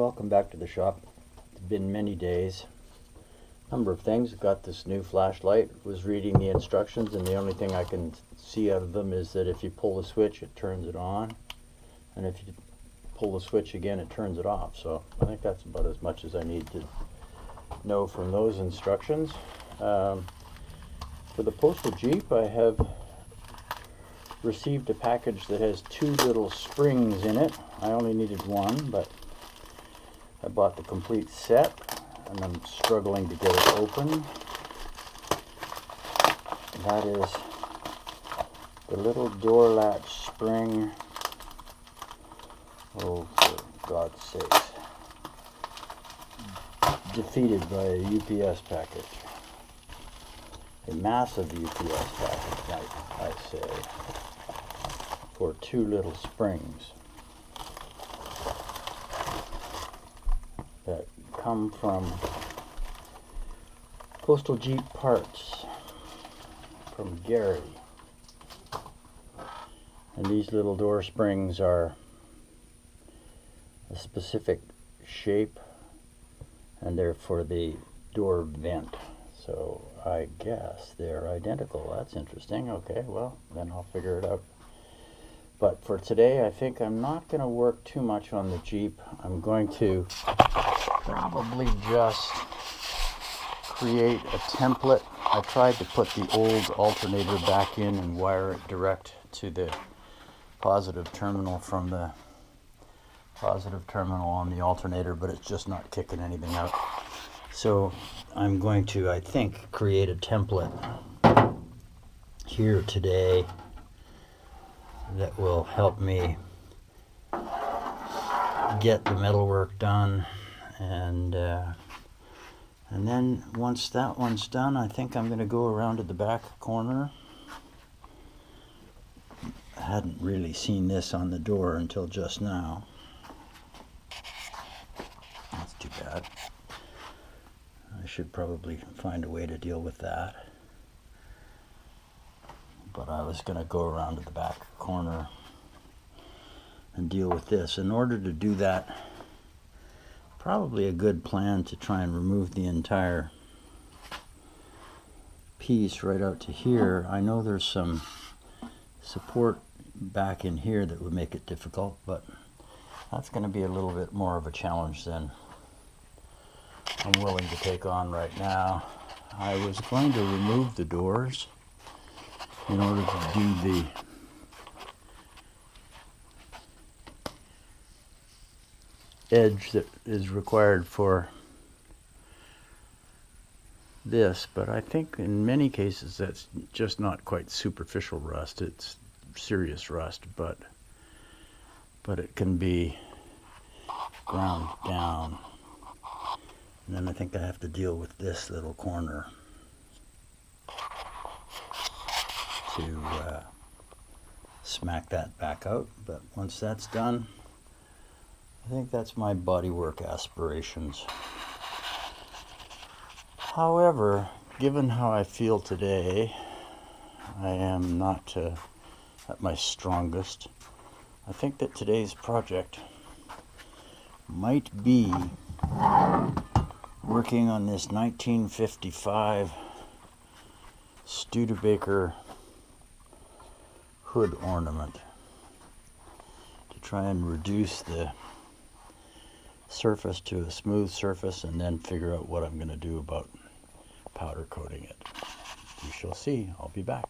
welcome back to the shop. It's been many days. Number of things. Got this new flashlight. Was reading the instructions, and the only thing I can see out of them is that if you pull the switch, it turns it on, and if you pull the switch again, it turns it off. So I think that's about as much as I need to know from those instructions. For the Postal Jeep, I have received a package that has two little springs in it. I only needed one, but I bought the complete set, and I'm struggling to get it open. That is the little door latch spring. Oh, for God's sakes. Defeated by a UPS package. A massive UPS package, I say, for two little springs that come from Postal Jeep parts from Gary. And these little door springs are a specific shape, and they're for the door vent. So I guess they're identical. That's interesting. Okay, well, then I'll figure it out. But for today, I think I'm not going to work too much on the Jeep. I'm going to probably just create a template. I tried to put the old alternator back in and wire it direct to the positive terminal from the positive terminal on the alternator, but it's just not kicking anything out. So I'm going to, I think, create a template here today that will help me get the metalwork done, and then once that one's done, I think I'm going to go around to the back corner. I hadn't really seen this on the door until just now. That's too bad. I should probably find a way to deal with that. But I was going to go around to the back corner and deal with this. In order to do that, probably a good plan to try and remove the entire piece right out to here. I know there's some support back in here that would make it difficult, but that's going to be a little bit more of a challenge than I'm willing to take on right now. I was going to remove the doors in order to do the edge that is required for this, but I think in many cases that's just not quite superficial rust. It's serious rust, but it can be ground down. And then I think I have to deal with this little corner to smack that back out. But once that's done, I think that's my bodywork aspirations. However, given how I feel today, I am not at my strongest. I think that today's project might be working on this 1955 Studebaker hood ornament to try and reduce the surface to a smooth surface, and then figure out what I'm going to do about powder coating it. We shall see. I'll be back.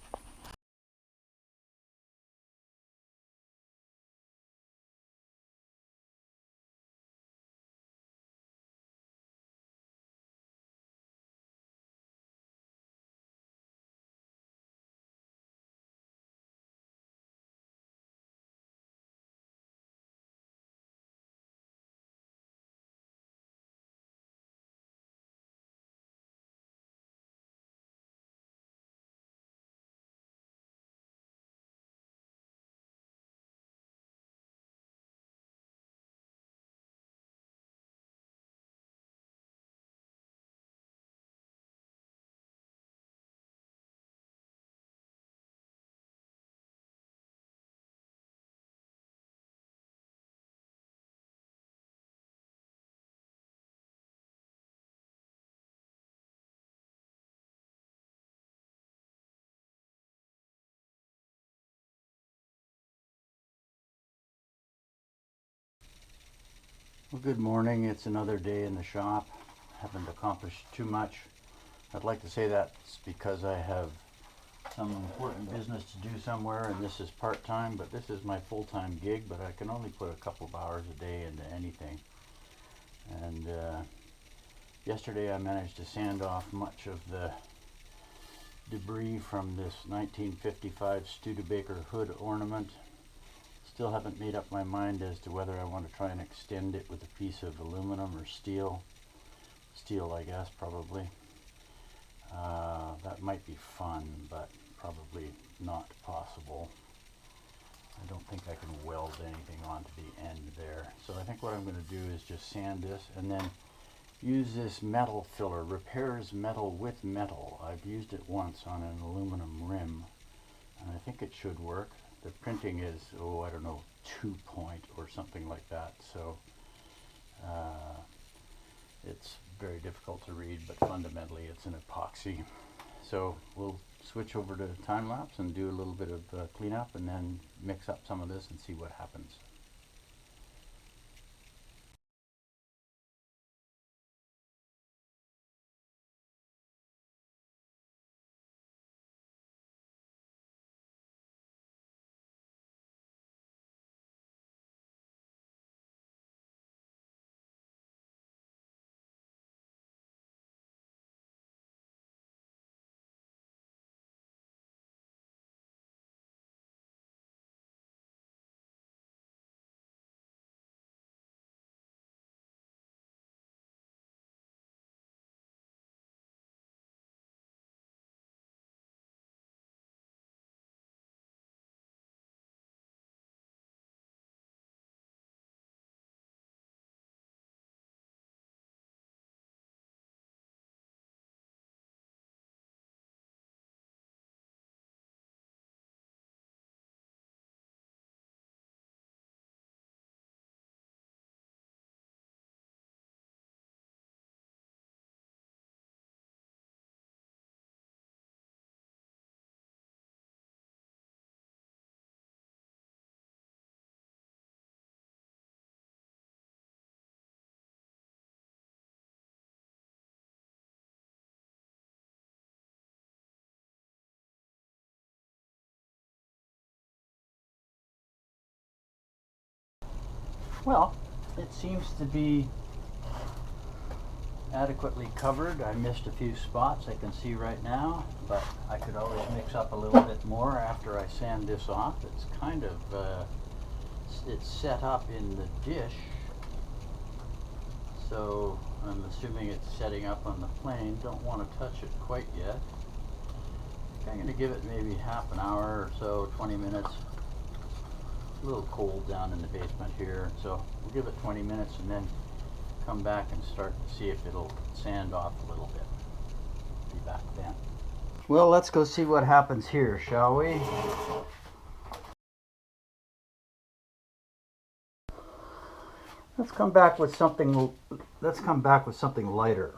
Well, good morning. It's another day in the shop. Haven't accomplished too much. I'd like to say that's because I have some important business to do somewhere, and this is part-time, but this is my full-time gig, but I can only put a couple of hours a day into anything. And yesterday I managed to sand off much of the debris from this 1955 Studebaker hood ornament. Still haven't made up my mind as to whether I want to try and extend it with a piece of aluminum or steel. Steel, I guess, probably. That might be fun, but probably not possible. I don't think I can weld anything onto the end there. So I think what I'm going to do is just sand this and then use this metal filler. Repairs metal with metal. I've used it once on an aluminum rim, and I think it should work. The printing is, I don't know, 2-point or something like that, so it's very difficult to read, but fundamentally it's an epoxy. So we'll switch over to time-lapse and do a little bit of cleanup and then mix up some of this and see what happens. Well, it seems to be adequately covered. I missed a few spots I can see right now, but I could always mix up a little bit more after I sand this off. It's kind of, it's set up in the dish, so I'm assuming it's setting up on the plane. Don't want to touch it quite yet. I'm going to give it maybe half an hour or so, 20 minutes. A little cold down in the basement here, so we'll give it 20 minutes and then come back and start to see if it'll sand off a little bit. Be back then. Well, let's go see what happens here, shall we? Let's come back with something lighter.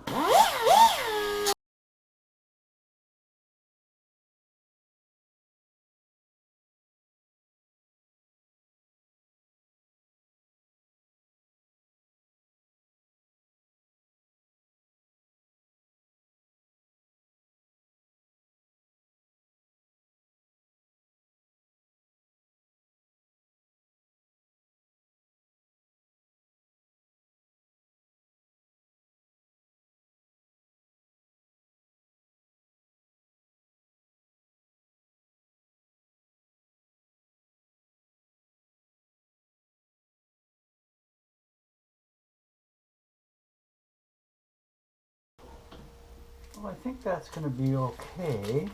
Well, I think that's going to be okay.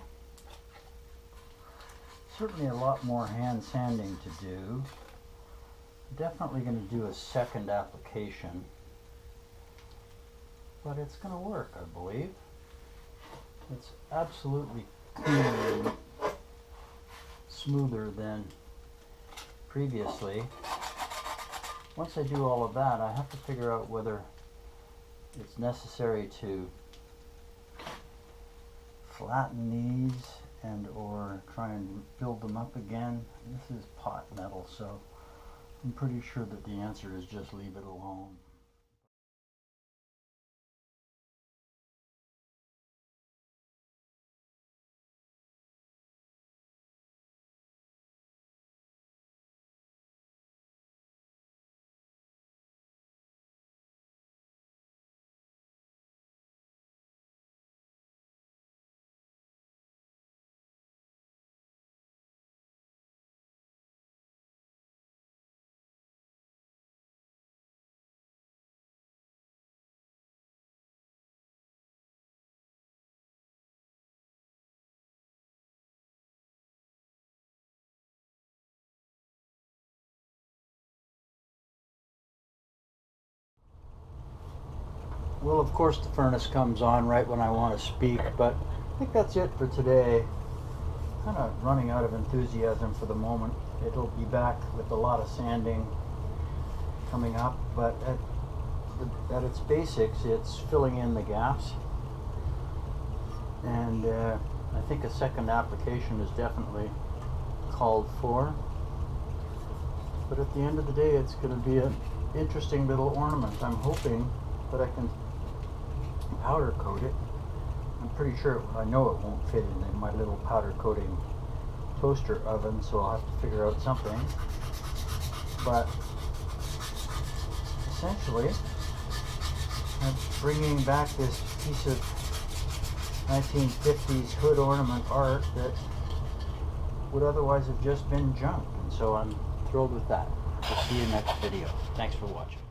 Certainly a lot more hand sanding to do. Definitely going to do a second application, but it's going to work, I believe. It's absolutely cleaner and smoother than previously. Once I do all of that, I have to figure out whether it's necessary to flatten these and or try and build them up again. This is pot metal, so I'm pretty sure that the answer is just leave it alone. Well, of course the furnace comes on right when I want to speak, but I think that's it for today. Kind of running out of enthusiasm for the moment. It'll be back with a lot of sanding coming up, but at its basics, it's filling in the gaps. And I think a second application is definitely called for. But at the end of the day, it's going to be an interesting little ornament. I'm hoping that I can powder coat it. I'm pretty sure, I know it won't fit in my little powder coating toaster oven, so I'll have to figure out something. But essentially, I'm bringing back this piece of 1950s hood ornament art that would otherwise have just been junk, and so I'm thrilled with that. We'll see you next video. Thanks for watching.